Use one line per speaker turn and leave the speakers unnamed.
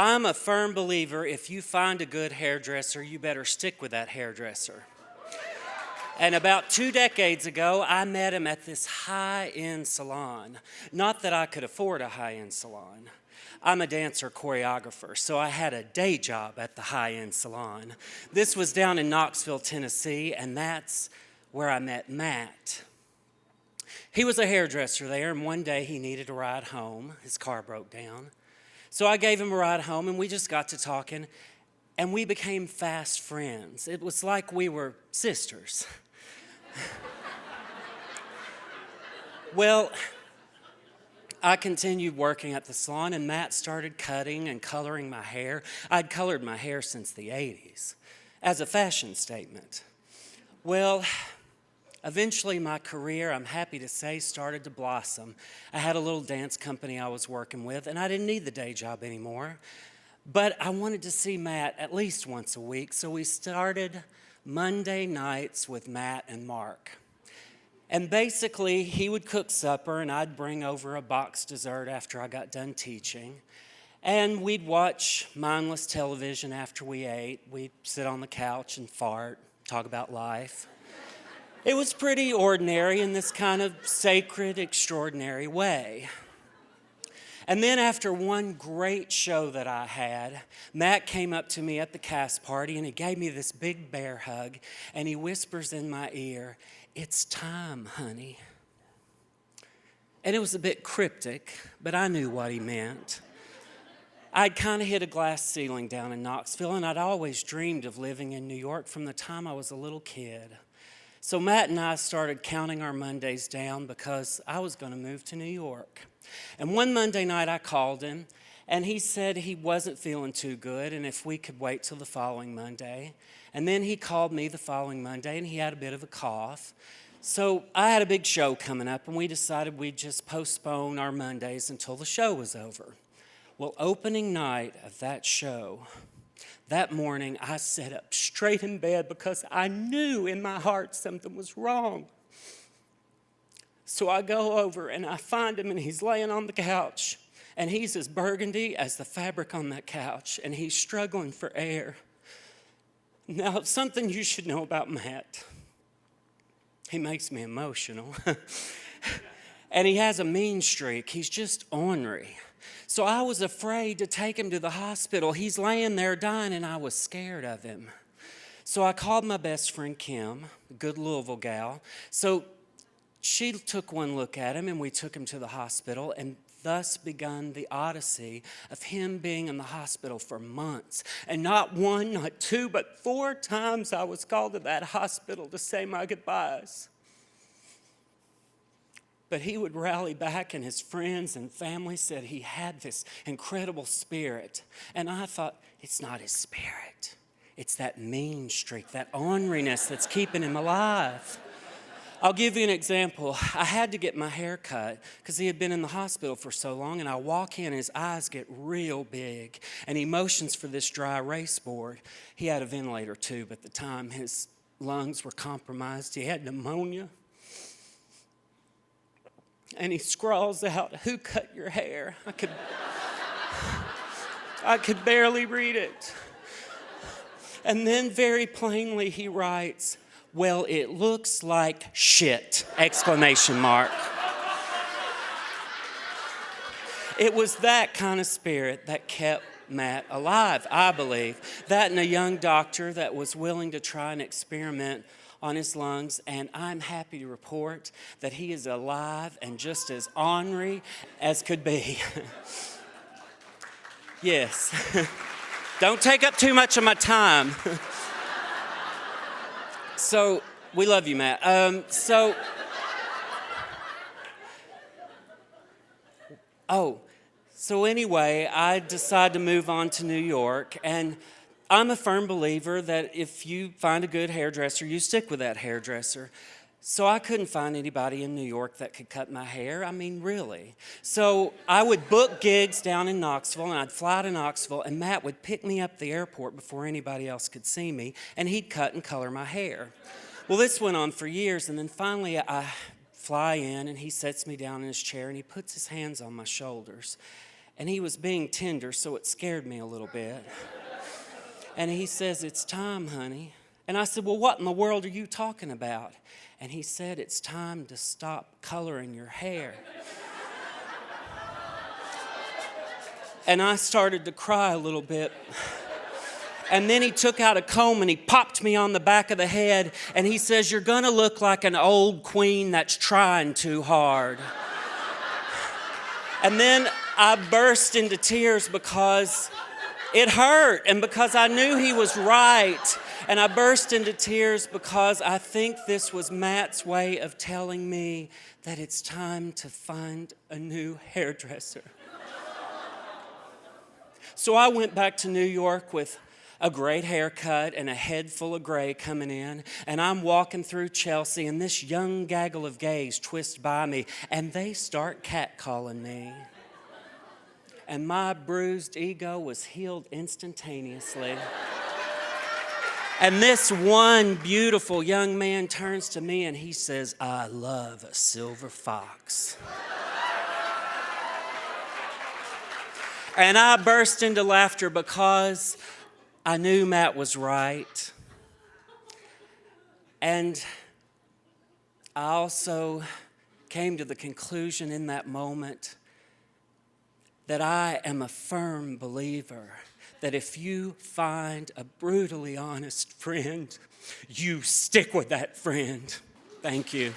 I'm a firm believer if you find a good hairdresser, you better stick with that hairdresser. And about 2 decades ago, I met him at this high-end salon. Not that I could afford a high-end salon. I'm a dancer choreographer, so I had a day job at the high-end salon. This was down in Knoxville, Tennessee, and that's where I met Matt. He was a hairdresser there, and one day he needed a ride home. His car broke down. So I gave him a ride home, and we just got to talking, and we became fast friends. It was like we were sisters. Well, I continued working at the salon, and Matt started cutting and coloring my hair. I'd colored my hair since the 80s as a fashion statement. Well, eventually my career, I'm happy to say, started to blossom. I had a little dance company I was working with, and I didn't need the day job anymore. But I wanted to see Matt at least once a week, so we started Monday nights with Matt and Mark. And basically, he would cook supper, and I'd bring over a boxed dessert after I got done teaching. And we'd watch mindless television after we ate. We'd sit on the couch and fart, talk about life. It was pretty ordinary in this kind of sacred, extraordinary way. And then after one great show that I had, Matt came up to me at the cast party and he gave me this big bear hug and he whispers in my ear, "It's time, honey." And it was a bit cryptic, but I knew what he meant. I'd kind of hit a glass ceiling down in Knoxville, and I'd always dreamed of living in New York from the time I was a little kid. So Matt and I started counting our Mondays down because I was going to move to New York. And one Monday night I called him, and he said he wasn't feeling too good and if we could wait till the following Monday. And then he called me the following Monday, and he had a bit of a cough. So I had a big show coming up, and we decided we'd just postpone our Mondays until the show was over. Well, opening night of that show, that morning I sat up straight in bed because I knew in my heart something was wrong. So I go over and I find him, and he's laying on the couch, and he's as burgundy as the fabric on that couch, and he's struggling for air. Now, something you should know about Matt. He makes me emotional. And he has a mean streak. He's just ornery. So I was afraid to take him to the hospital. He's laying there dying, and I was scared of him. So I called my best friend Kim, a good Louisville gal. So she took one look at him, and we took him to the hospital, and thus begun the odyssey of him being in the hospital for months. And not one, not two, but 4 times I was called to that hospital to say my goodbyes. But he would rally back, and his friends and family said he had this incredible spirit. And I thought, it's not his spirit. It's that mean streak, that orneriness that's keeping him alive. I'll give you an example. I had to get my hair cut because he had been in the hospital for so long, and I walk in and his eyes get real big, and he motions for this dry erase board. He had a ventilator too, but at the time his lungs were compromised. He had pneumonia. And he scrawls out, "Who cut your hair?" I could barely read it. And then very plainly he writes, "Well, it looks like shit!" Exclamation mark. It was that kind of spirit that kept Matt alive, I believe. That and a young doctor that was willing to try an experiment on his lungs, and I'm happy to report that he is alive and just as ornery as could be. Yes. Don't take up too much of my time. So, we love you, Matt. So anyway, I decided to move on to New York, and I'm a firm believer that if you find a good hairdresser, you stick with that hairdresser. So I couldn't find anybody in New York that could cut my hair. I mean, really. So I would book gigs down in Knoxville, and I'd fly to Knoxville, and Matt would pick me up at the airport before anybody else could see me, and he'd cut and color my hair. Well, this went on for years, and then finally I fly in, and he sets me down in his chair, and he puts his hands on my shoulders. And he was being tender, so it scared me a little bit. And he says, "It's time, honey." And I said, "Well, what in the world are you talking about?" And he said, "It's time to stop coloring your hair." And I started to cry a little bit. And then he took out a comb and he popped me on the back of the head. And he says, "You're going to look like an old queen that's trying too hard." And then I burst into tears because it hurt and because I knew he was right. And I burst into tears because I think this was Matt's way of telling me that it's time to find a new hairdresser. So I went back to New York with a great haircut and a head full of gray coming in, and I'm walking through Chelsea, and this young gaggle of gays twist by me, and they start catcalling me. And my bruised ego was healed instantaneously. And this one beautiful young man turns to me and he says, "I love a silver fox." And I burst into laughter because I knew Matt was right. And I also came to the conclusion in that moment that I am a firm believer that if you find a brutally honest friend, you stick with that friend. Thank you.